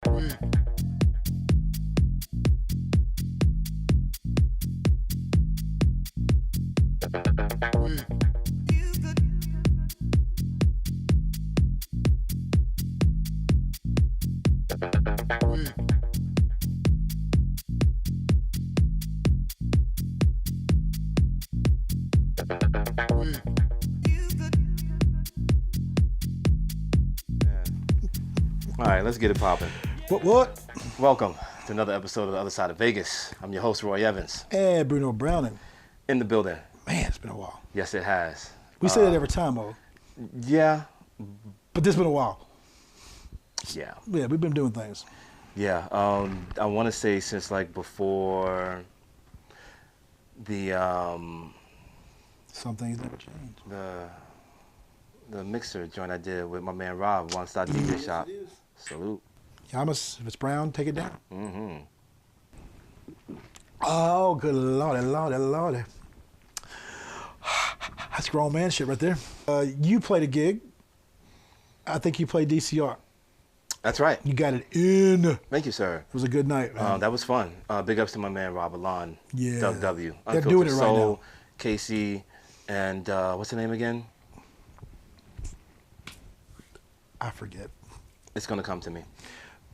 All right, let's get it popping. What? Welcome to another episode of The Other Side of Vegas. I'm your host, Roy Evans. And Bruno Browning. In the building. Man, it's been a while. Yes, it has. We say that every time, though. Yeah. But this been a while. Yeah. Yeah, we've been doing things. Yeah. I want to say since like before the Some things never change. the mixer joint I did with my man Rob, One Stop DJ Shop. Salute. Yamas, if it's brown, take it down. Mm-hmm. Oh, good lordy. That's grown man shit right there. You played a gig. I think you played DCR. That's right. You got it in. Thank you, sir. It was a good night, man. That was fun. Big ups to my man Rob Alon. Yeah. Doug W. They're doing it right Soul, now. KC, and what's the name again? I forget. It's gonna come to me.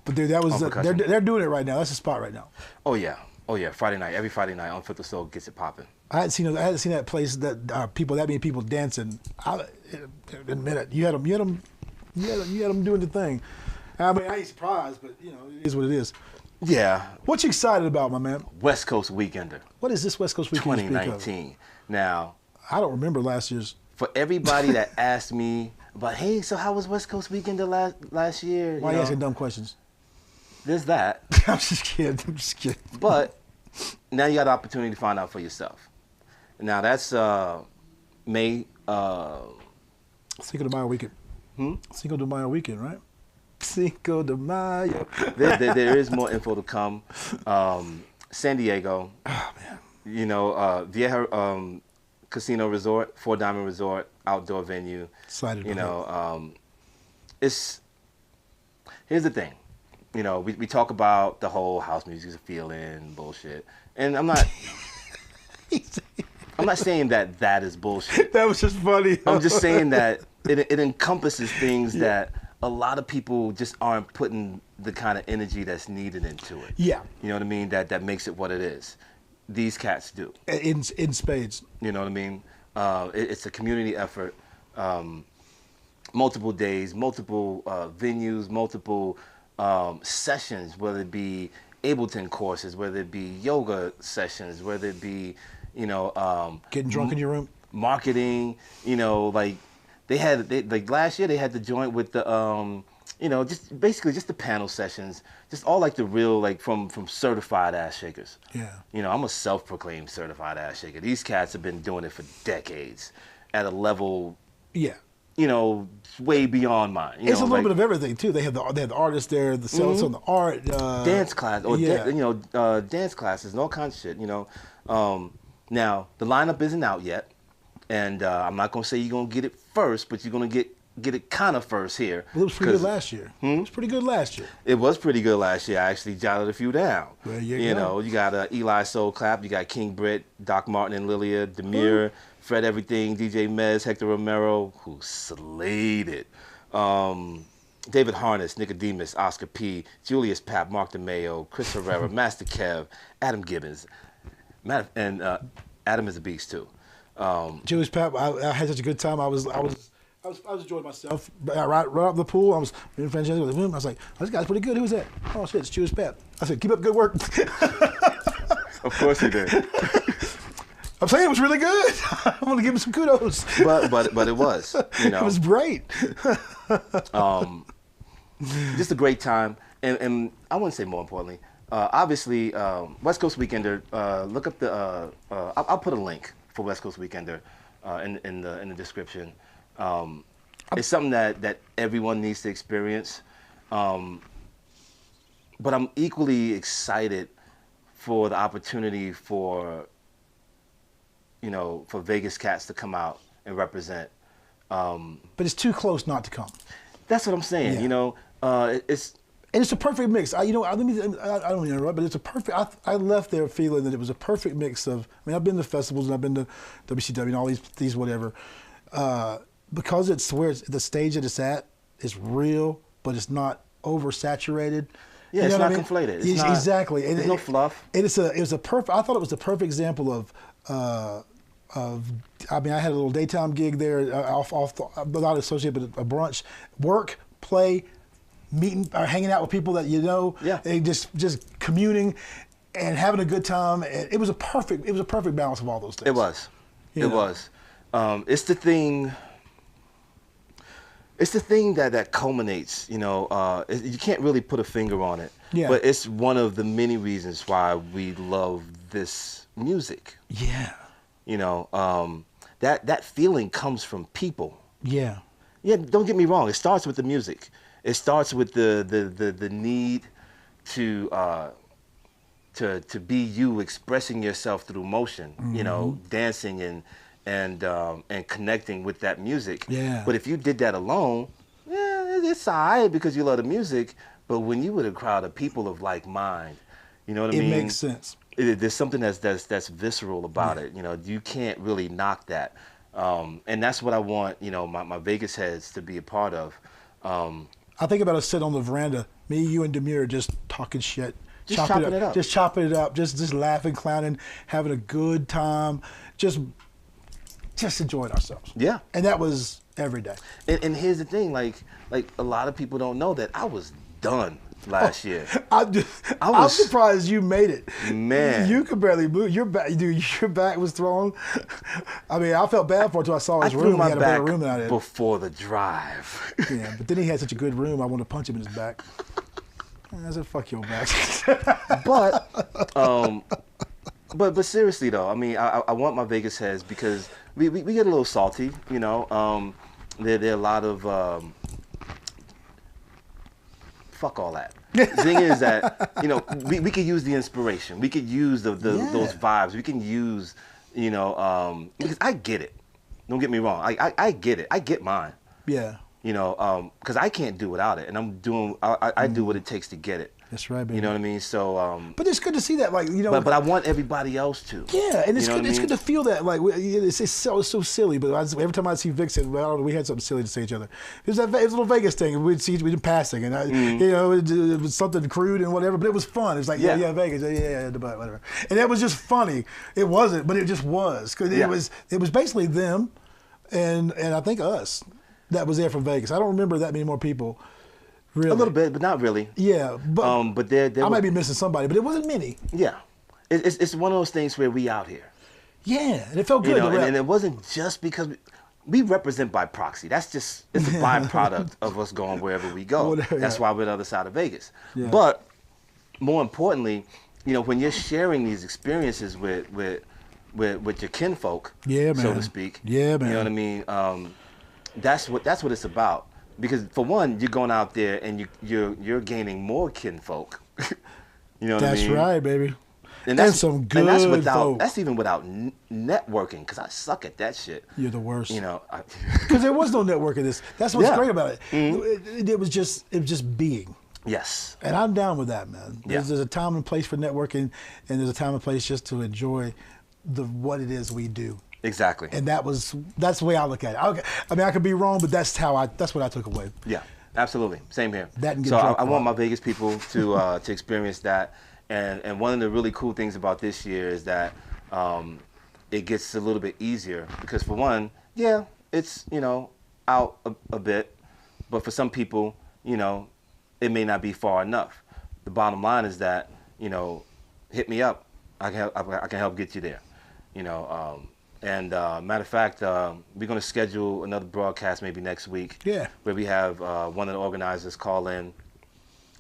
But dude, that was On percussion. they're doing it right now. That's the spot right now. Oh yeah. Friday night. Every Friday night on Filter Soul gets it popping. I hadn't seen that place that that many people dancing. In a minute, you had them doing the thing. I mean, I ain't surprised, but you know, it is what it is. Yeah. What you excited about, my man? West Coast Weekender. What is this West Coast Weekend? 2019. Now, I don't remember last year's. for everybody that asked me about, hey, so how was West Coast Weekender last year? Why are you asking dumb questions? There's that. I'm just kidding. But now you got the opportunity to find out for yourself. Now that's May. Cinco de Mayo weekend. Cinco de Mayo weekend, right? Cinco de Mayo. There is more info to come. San Diego. Oh man. You know, Vieja Casino Resort, Four Diamond Resort, outdoor venue. Excited. You know, here's the thing. You know, we talk about the whole house music's a feeling bullshit, and I'm not saying that is bullshit. That was just funny. I'm just saying that it encompasses things that a lot of people just aren't putting the kind of energy that's needed into it. Yeah. You know what I mean? That makes it what it is. These cats do. In spades. You know what I mean? It's a community effort. Multiple days, multiple venues, multiple sessions, whether it be Ableton courses, whether it be yoga sessions, whether it be, you know, Getting drunk in your room. marketing, you know, like like last year they had the joint with the you know, just basically just the panel sessions, just all like the real, like from certified ass shakers. Yeah. You know, I'm a self-proclaimed certified ass shaker. These cats have been doing it for decades at a level, Yeah. you know, way beyond mine. You It's know, a little like bit of everything too. They had the artists there, the sales on the art, dance class, or yeah. you know, dance classes and all kinds of shit. You know, now the lineup isn't out yet, and I'm not gonna say you're gonna get it first, but you're gonna get it kind of first here. Well, it was pretty good last year. It was pretty good last year. It was pretty good last year. I actually jotted a few down. There you You go. know, you got Eli Soul Clap, you got King Britt, Doc Martin and Lilia, Demir, Fred Everything, DJ Mez, Hector Romero, who slayed it. David Harness, Nicodemus, Oscar P, Julius Papp, Mark DeMeo, Chris Herrera, Master Kev, Adam Gibbons, and Adam is a beast too. Julius Pap, I had such a good time. I was enjoying myself. Right up the pool, I was like, oh, this guy's pretty good. Who's that? Oh shit, it's Julius Pap. I said, keep up good work. Of course he did. I'm saying it was really good. I want to give him some kudos. But it was, you know. It was great. Just a great time, and I wouldn't say more importantly. Obviously, West Coast Weekender. Look up the. I'll put a link for West Coast Weekender in the description. It's something that everyone needs to experience. But I'm equally excited for the opportunity for Vegas cats to come out and represent. But it's too close not to come. That's what I'm saying. Yeah. You know, it's And it's a perfect mix. I don't mean to interrupt, but it's a perfect. I left there feeling that it was a perfect mix of. I mean, I've been to festivals and I've been to WCW and all these whatever, because it's where the stage that it's at is real, but it's not oversaturated. Yeah, it's not conflated. It's not, exactly. And there's no fluff. It was a perfect. I thought it was the perfect example of. I mean, I had a little daytime gig there, not associated, but a brunch, work, play, meeting or hanging out with people that you know, and just communing and having a good time. And it was a perfect balance of all those things. It was. It was. It's the thing. It's the thing that culminates. You know, you can't really put a finger on it. Yeah. But it's one of the many reasons why we love this music. Yeah. You know, that feeling comes from people. Yeah. Yeah. Don't get me wrong. It starts with the music. It starts with the need to be you, expressing yourself through motion. Mm-hmm. You know, dancing and connecting with that music. Yeah. But if you did that alone, it's alright because you love the music. But when you with a crowd of people of like mind, you know what I mean? It makes sense. There's something that's visceral about it. You know, you can't really knock that. And that's what I want, you know, my Vegas heads to be a part of. I think about us sitting on the veranda, me, you, and Demir just talking shit. Just chopping it up. Just chopping it up. Just laughing, clowning, having a good time. Just enjoying ourselves. Yeah. And that was every day. And here's the thing, like a lot of people don't know that I was done last year. I'm surprised you made it. Man. You could barely move. Your back was thrown. I mean, I felt bad for it until I saw his room. He had a better room than I did. Before the drive. Yeah, but then he had such a good room, I wanted to punch him in his back. I said, fuck your back. But seriously though, I mean, I want my Vegas heads because we get a little salty, you know. There are a lot of fuck all that. The thing is that, you know, we could use the inspiration. We could use those vibes. We can use, you know, because I get it. Don't get me wrong. I get it. I get mine. Yeah. You know, because I can't do without it, and I do what it takes to get it. That's right, baby. You know what I mean? So. But it's good to see that, like, you know. But I want everybody else to. Yeah, and it's good. It's good to feel that, like, it's so silly. But every time I see Vixen, we had something silly to say to each other. It was a little Vegas thing. We'd passing, and you know, it was something crude and whatever. But it was fun. It was like, yeah, Vegas, yeah, whatever. And that was just funny. It wasn't, but it just was because it was basically them, and I think us. That was there from Vegas. I don't remember that many more people. Really. A little bit, but not really. Yeah, but there I might be missing somebody, but it wasn't many. Yeah, it's one of those things where we out here. Yeah, and it felt good. You know, and it wasn't just because we represent by proxy. It's a byproduct of us going wherever we go. That's why we're on the other side of Vegas. Yeah. But more importantly, you know, when you're sharing these experiences with your kinfolk, so to speak. Yeah, man. You know what I mean? That's what it's about. Because for one, you're going out there and you're gaining more kinfolk. You know what I mean? That's right, baby. And that's some good folk. That's even without networking, because I suck at that shit. You're the worst. You know, because there was no networking. That's what's great about it. Mm-hmm. It was just being. Yes. And I'm down with that, man. There's a time and place for networking, and there's a time and place just to enjoy what it is we do. Exactly. And that's the way I look at it. I mean, I could be wrong, but that's what I took away. Yeah, absolutely. Same here. That and get so I want my Vegas people to experience that. And one of the really cool things about this year is that it gets a little bit easier because for one, it's, you know, out a bit, but for some people, you know, it may not be far enough. The bottom line is that, you know, hit me up. I can help get you there. You know. And matter of fact, we're going to schedule another broadcast maybe next week. Yeah. Where we have one of the organizers call in,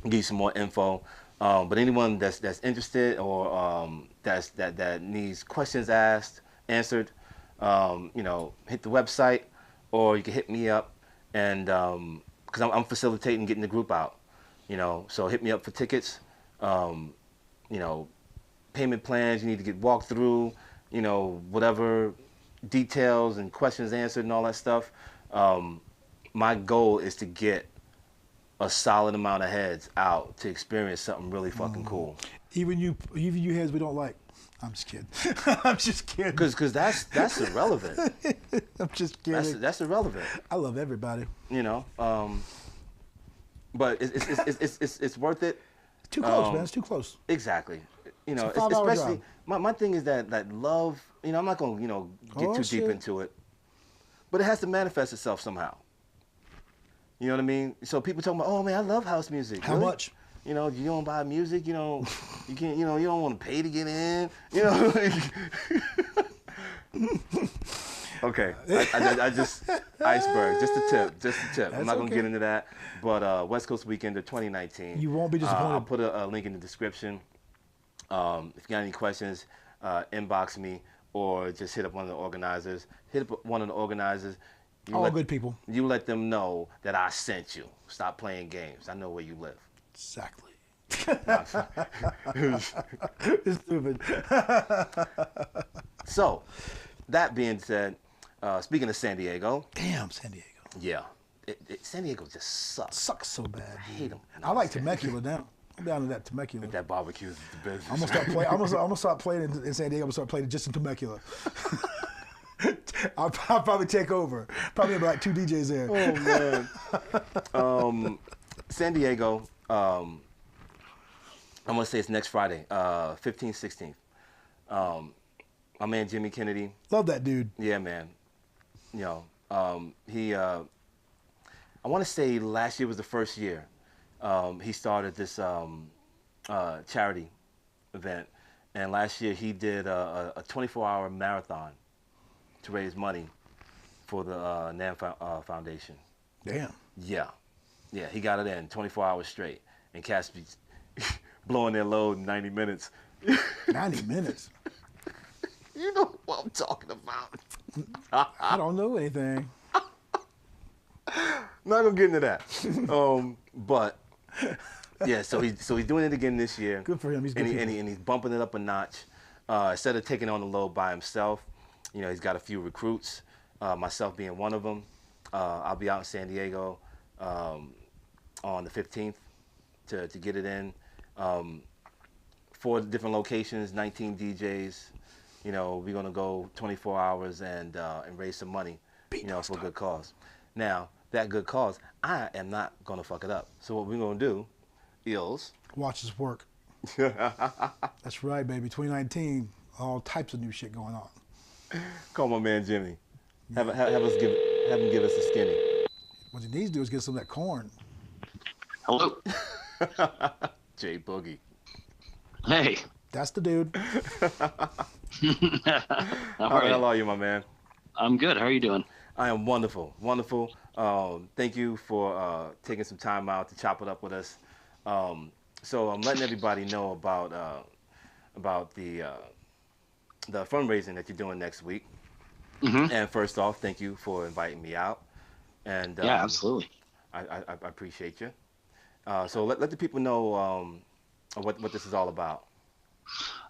give you some more info. But anyone that's interested or that needs questions answered, you know, hit the website, or you can hit me up, and because I'm facilitating getting the group out, you know. So hit me up for tickets, you know, payment plans you need to get walked through. You know, whatever details and questions answered and all that stuff. My goal is to get a solid amount of heads out to experience something really fucking cool. Even you heads we don't like. I'm just kidding. I'm just kidding. Because that's irrelevant. I'm just kidding. That's irrelevant. I love everybody. You know, but it's worth it. It's too close, man. It's too close. Exactly. You know, It's a 5-hour especially drive. my thing is that love. You know, I'm not gonna get too deep into it, but it has to manifest itself somehow. You know what I mean? So people talking about, oh man, I love house music. How Really? much? You know, you don't buy music. You know, you can't. You know, you don't want to pay to get in. You know. Okay, I just iceberg, just a tip. I'm not gonna get into that. But West Coast Weekender 2019. You won't be disappointed. I'll put a link in the description. If you got any questions, inbox me or just hit up one of the organizers. Hit up one of the organizers. All good people. You let them know that I sent you. Stop playing games. I know where you live. Exactly. It's stupid. So, that being said, speaking of San Diego. Damn, San Diego. Yeah. San Diego just sucks. Sucks so bad. I hate them. I like Temecula now. I'm down to that Temecula. That barbecue is the business. I'm gonna start playing in San Diego. I'm gonna start playing just in Temecula. I'll probably take over. Probably have like 2 DJs there. Oh man. San Diego. I'm gonna say it's next Friday, 15th, 16th. My man Jimmy Kennedy. Love that dude. Yeah, man. You know, he. I want to say last year was the first year he started this charity event, and last year he did a 24-hour marathon to raise money for the NAM Foundation. Damn. Yeah, he got it in 24 hours straight, and cats be blowing their load in 90 minutes. 90 minutes. You know what I'm talking about. I don't know anything. Not gonna get into that. But yeah, so he's doing it again this year. Good for him. He's good. And he's bumping it up a notch. Instead of taking on the load by himself, you know, he's got a few recruits. Myself being one of them. I'll be out in San Diego on the 15th to get it in. 4 different locations, 19 DJs. You know, we're gonna go 24 hours and raise some money, for a good cause. Now, that good cause, I am not gonna fuck it up. So what we're gonna do is watch us work. That's right, baby. 2019, all types of new shit going on. Call my man Jimmy. Have him give us a skinny. What he needs to do is get some of that corn. Hello. Jay Boogie. Hey. That's the dude. How are you, my man? I'm good. How are you doing? I am wonderful. Thank you for taking some time out to chop it up with us. So I'm letting everybody know about the fundraising that you're doing next week. Mm-hmm. And first off, thank you for inviting me out. And yeah, absolutely. I appreciate you. So let the people know what this is all about.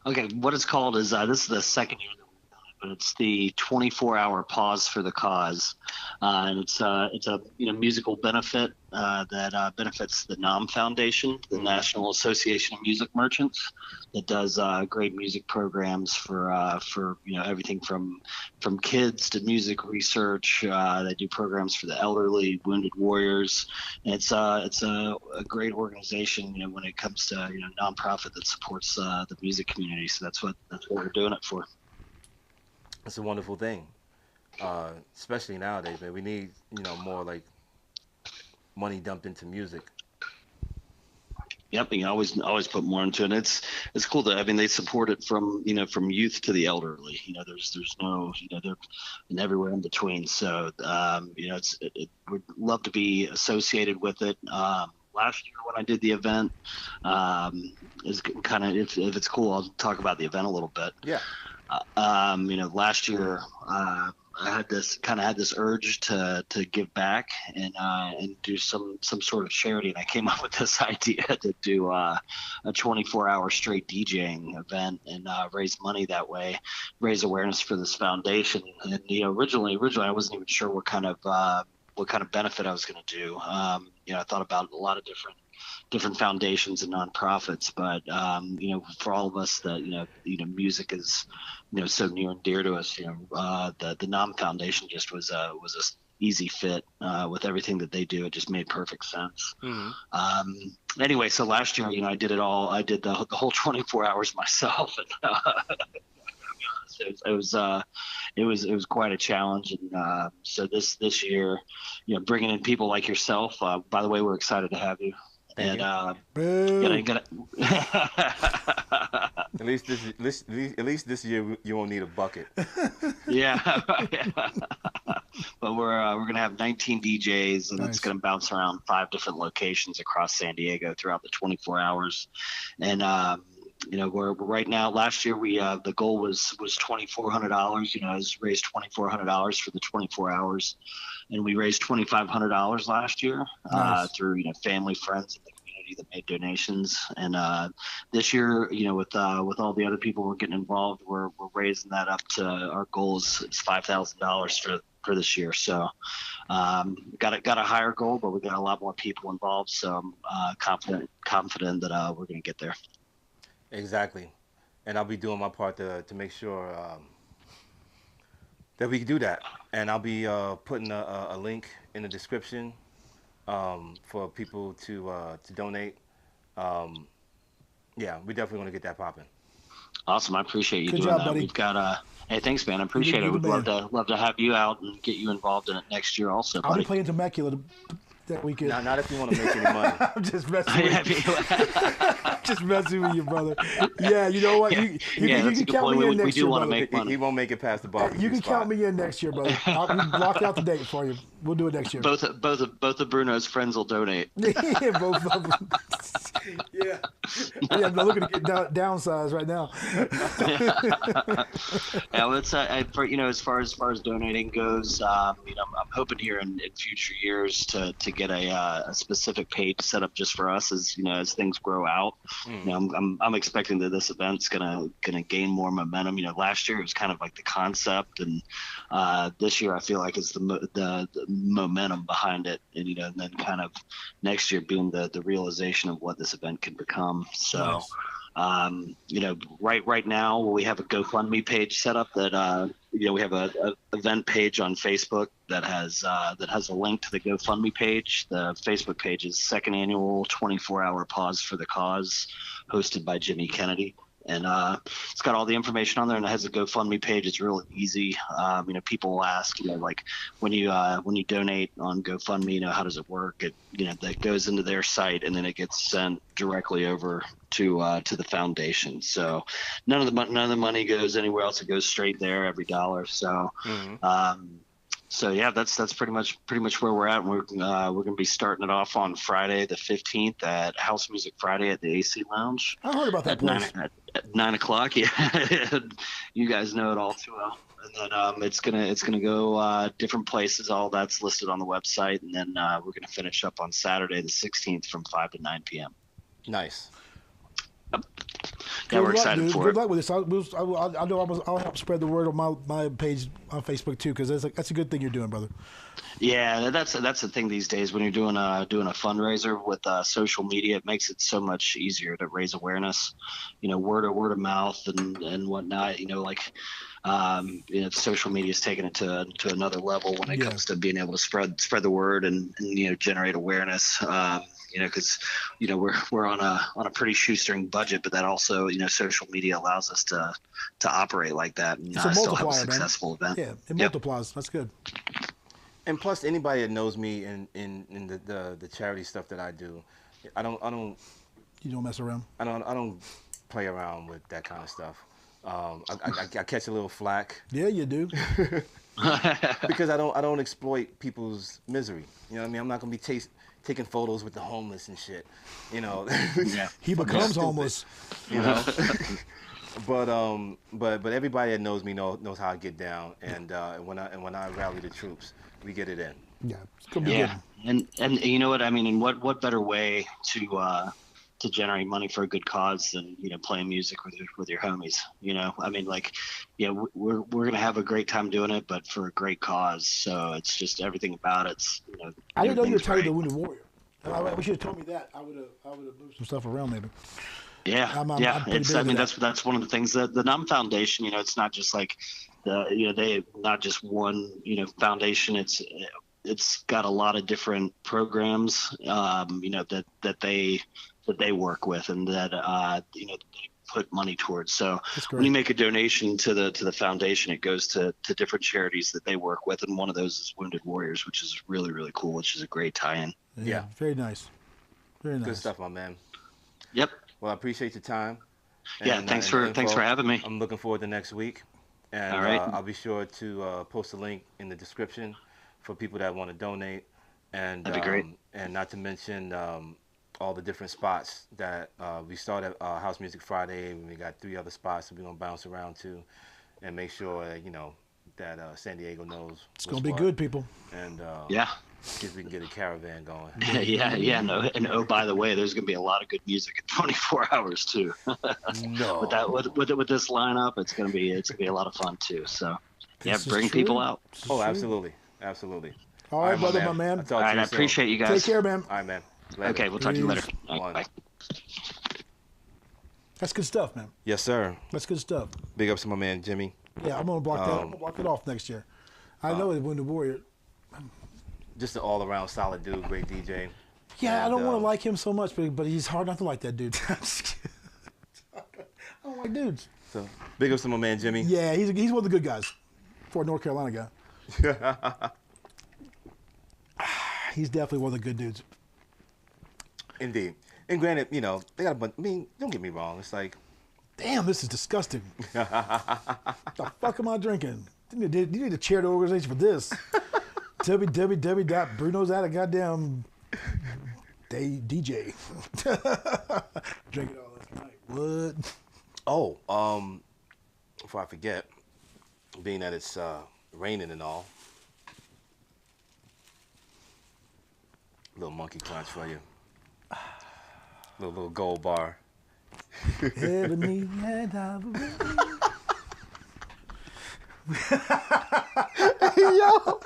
Okay, what it's called is this is the second year that we've done it, but it's the 24-hour pause for the cause, and it's a musical benefit that benefits the NAM Foundation, the National Association of Music Merchants, that does great music programs for everything from kids to music research. They do programs for the elderly, wounded warriors. And it's a great organization, when it comes to nonprofit that supports the music community. So that's what we're doing it for. It's a wonderful thing, especially nowadays, man. We need more like money dumped into music. Yep, you can always put more into it. It's cool that they support it from youth to the elderly. There's no they're and everywhere in between. So we'd love to be associated with it. Last year when I did the event, is kind of if it's cool, I'll talk about the event a little bit. Yeah. Last year I had this urge to give back and do some sort of charity, and I came up with this idea to do a 24-hour straight DJing event and raise money that way, raise awareness for this foundation. And originally I wasn't even sure what kind of what kind of benefit I was going to do. I thought about a lot of different foundations and nonprofits, but for all of us that music is so near and dear to us, the Nam Foundation just was a easy fit with everything that they do. It just made perfect sense. Anyway, so last year, I did it all. I did the whole 24 hours myself, and it was quite a challenge. And so this year, bringing in people like yourself. By the way, we're excited to have you. Thank you. At least this year you won't need a bucket. Yeah. But we're gonna have 19 DJs, and Nice. It's gonna bounce around 5 different locations across San Diego throughout the 24 hours. And we're right now. Last year the goal was $2,400. I was raised $2,400 for the 24 hours, and we raised $2,500 last year. Nice. Through family, friends in the community that made donations. And this year, with all the other people we're getting involved, we're raising that up to our goal is $5,000 for this year. So got a higher goal, but we got a lot more people involved. So I'm confident that we're going to get there. Exactly, and I'll be doing my part to make sure that we can do that. And I'll be putting a link in the description for people to donate. Yeah, we definitely want to get that popping. Awesome, I appreciate you Good doing job, that. buddy. We've got hey, thanks, man. I appreciate it. We'd love to have you out and get you involved in it next year, also. I'll Buddy. be playing Temecula that weekend. Not if you want to make any money. I'm just messing with you. Just messing with you, brother. Yeah, you know what? You can count me in next year, brother. Make money. He won't make it past the barbecue You can spot. count me in next year, brother. I'll block out the date for you. We'll do it next year. Both of Bruno's friends will donate. Yeah, both of them. Yeah. Yeah, I'm looking to get downsized right now. Yeah, well, it's as far as donating goes, I'm hoping here in future years to get a specific page set up just for us as things grow out. I'm expecting that this event's gonna gain more momentum. Last year it was kind of like the concept, and this year I feel like it's the momentum behind it, and then kind of next year being the realization of what this event can become. So, Nice. Right now we have a GoFundMe page set up that we have a event page on Facebook that has a link to the GoFundMe page. The Facebook page is Second Annual 24-Hour Pause for the Cause, hosted by Jimmy Kennedy. And it's got all the information on there, and it has a GoFundMe page. It's real easy. People will ask, like when you donate on GoFundMe, how does it work? It that goes into their site, and then it gets sent directly over to the foundation. So none of the money goes anywhere else. It goes straight there, every dollar. So. So yeah, that's pretty much where we're at. We're going to be starting it off on Friday the 15th at House Music Friday at the AC Lounge. I heard about that place. At 9 o'clock. Yeah, you guys know it all too well. And then it's gonna go different places. All that's listed on the website, and then we're gonna finish up on Saturday the 16th from 5 to 9 p.m. Nice. Yeah, we're excited for it. Good luck with this. I know I'll help spread the word on my page on Facebook too, because that's a good thing you're doing, brother. Yeah, that's the thing these days when you're doing a fundraiser with social media. It makes it so much easier to raise awareness. Word of mouth and whatnot. Social media is taking it to another level when it comes to being able to spread the word and generate awareness. Because we're on a pretty shoestring budget, but that also social media allows us to operate like that and still have a successful event. Yeah, it multiplies. That's good. And plus, anybody that knows me in the charity stuff that I do, I don't. You don't mess around. I don't play around with that kind of stuff. I catch a little flack. Yeah, you do. Because I don't exploit people's misery. You know what I mean? I'm not gonna be taking photos with the homeless and shit. Yeah. He becomes homeless. But everybody that knows me knows how I get down, and when I rally the troops, we get it in. Yeah, it's gonna be good. And you know what I mean? And what better way to generate money for a good cause than playing music with your homies. I mean, like, yeah, we're gonna have a great time doing it, but for a great cause. So it's just everything about it's I didn't know you were everything's tied to the right. Wounded Warrior. We should have told me that. I would have moved some stuff around maybe. Yeah, I'm pretty it's. big I into mean, that. that's one of the things that the Numb Foundation. It's not just like they not just one foundation. It's got a lot of different programs. That they work with and that they put money towards. So when you make a donation to the foundation, it goes to different charities that they work with, and one of those is Wounded Warriors, which is really, really cool. Which is a great tie-in. Yeah, very nice. Very nice. Good stuff, my man. Yep. Well, I appreciate your time. Yeah, thanks for having me. I'm looking forward to next week, and all right. I'll be sure to post a link in the description for people that want to donate, and that'd be great. And not to mention all the different spots that we started House Music Friday, and we got 3 other spots that we're gonna bounce around to, and make sure that San Diego knows it's gonna be good, people. And yeah. see if we can get a caravan going. Yeah. No, and oh, by the way, there's gonna be a lot of good music in 24 hours too. No. with this lineup, it's gonna be a lot of fun too. So yeah, bring people out. Oh, absolutely. All right, brother, my man. All right, I appreciate you guys. Take care, man. All right, man. Later. Okay, we'll talk to you later. All right, bye. That's good stuff, man. Yes, sir. That's good stuff. Big ups to my man Jimmy. Yeah, I'm gonna block that. I'm gonna block it off next year. I know it Wounded Warrior. Just an all-around solid dude, great DJ. Yeah, I don't want to like him so much, but he's hard not to like that dude. I don't like dudes. So big ups to my man Jimmy. Yeah, he's one of the good guys. For a North Carolina guy. He's definitely one of the good dudes. Indeed. And granted, they got a bunch. I mean, don't get me wrong. It's like, damn, this is disgusting. The fuck am I drinking? You need to chair the organization for this. www.brunos at a goddamn DJ. Drinking all last night. What? Oh, before I forget, being that it's raining and all, little monkey crunch for you. Little gold bar. Ebony and ivory. Yo.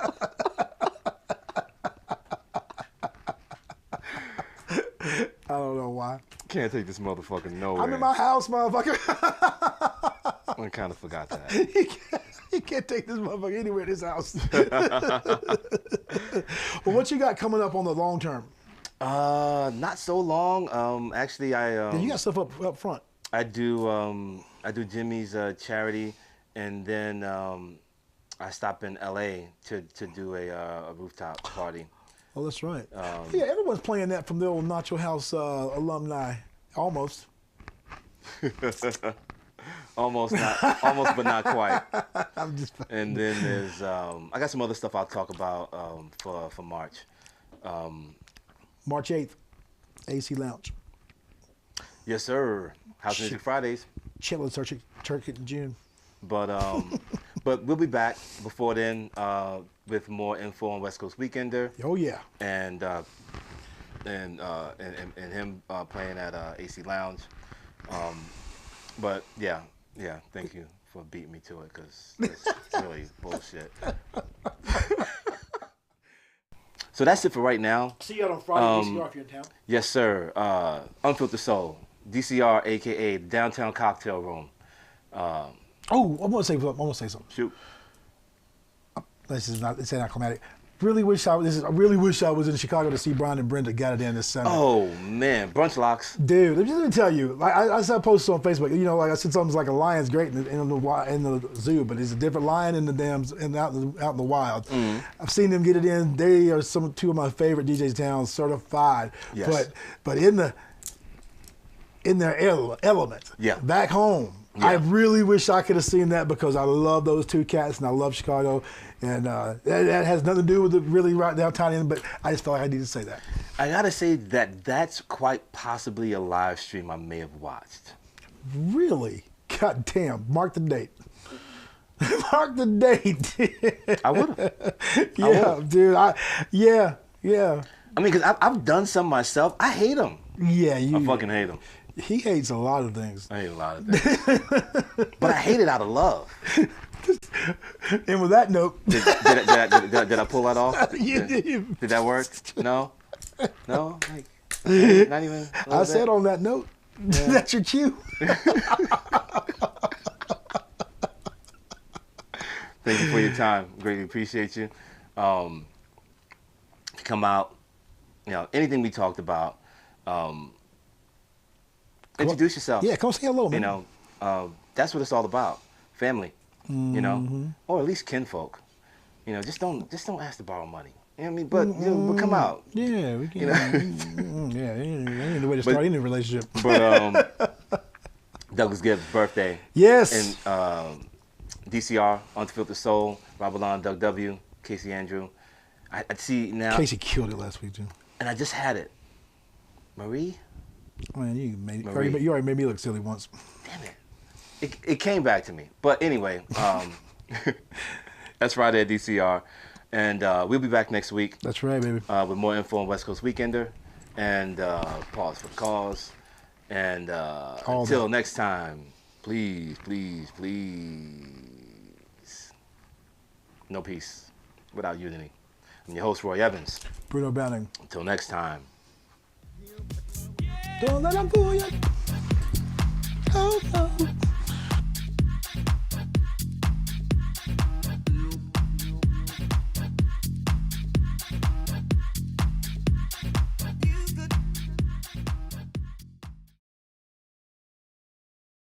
I don't know why. Can't take this motherfucker nowhere. I'm in my house, motherfucker. I kind of forgot that. You can't take this motherfucker anywhere in this house. Well, what you got coming up on the long term? Not so long. Actually, You got stuff up front. I do Jimmy's charity, and then I stop in LA to do a rooftop party. Oh, that's right. Yeah, everyone's playing that from the old Nacho House alumni. Almost. Almost, but not quite. I'm just. And then there's I got some other stuff I'll talk about for March. March 8th, AC Lounge. Yes, sir. House Music Fridays. Chillin' Turkey in June. But we'll be back before then with more info on West Coast Weekender. Oh yeah. And him playing at AC Lounge. But yeah, thank you for beating me to it, because it's really bullshit. So that's it for right now. See you on Friday, DCR, if you're in town. Yes, sir. Unfiltered Soul, DCR, aka Downtown Cocktail Room. Oh, I'm gonna say something. Shoot. This is not climatic. I really wish I was in Chicago to see Brian and Brenda got it in this Sunday. Oh man, brunch locks. Dude, let me tell you. I saw posted on Facebook. Like I said, something's like a lion's great in the zoo, but it's a different lion in the out in the wild. Mm. I've seen them get it in. They are two of my favorite DJs in town, certified. Yes. But in their element. Yeah. Back home. Yeah. I really wish I could have seen that, because I love those two cats and I love Chicago, and that has nothing to do with it really right downtown. But I just felt like I needed to say that. I gotta say that's quite possibly a live stream I may have watched. Really? God damn! Mark the date. Mark the date. I would have. Yeah, dude. Yeah. I mean, because I've done some myself. I hate them. Yeah, I fucking hate him. He hates a lot of things. I hate a lot of things. But I hate it out of love. And with that note, Did I pull that off? Did that work? No? No? Like, not even a little I said bit? on that note, that's your cue. Thank you for your time. Greatly appreciate you. Come out, anything we talked about, introduce yourself. Yeah, come say hello, man. That's what it's all about. Family, or at least kinfolk. Just don't ask to borrow money. You know what I mean? But come out. Yeah, we can. Yeah, ain't the way to start any relationship. But Douglas Gibbs' birthday. Yes. And DCR, Unfiltered Soul, Robalon, Doug W, Casey Andrew. I see now. Casey killed it last week too. And I just had it. Marie? Man, you already made me look silly once. Damn it. It came back to me. But anyway, that's Friday at DCR. And we'll be back next week. That's right, baby. With more info on West Coast Weekender. And pause for the cause. And until next time, please, please, please. No peace without unity. I'm your host, Roy Evans. Bruno Browning. Until next time. Don't let them fool you.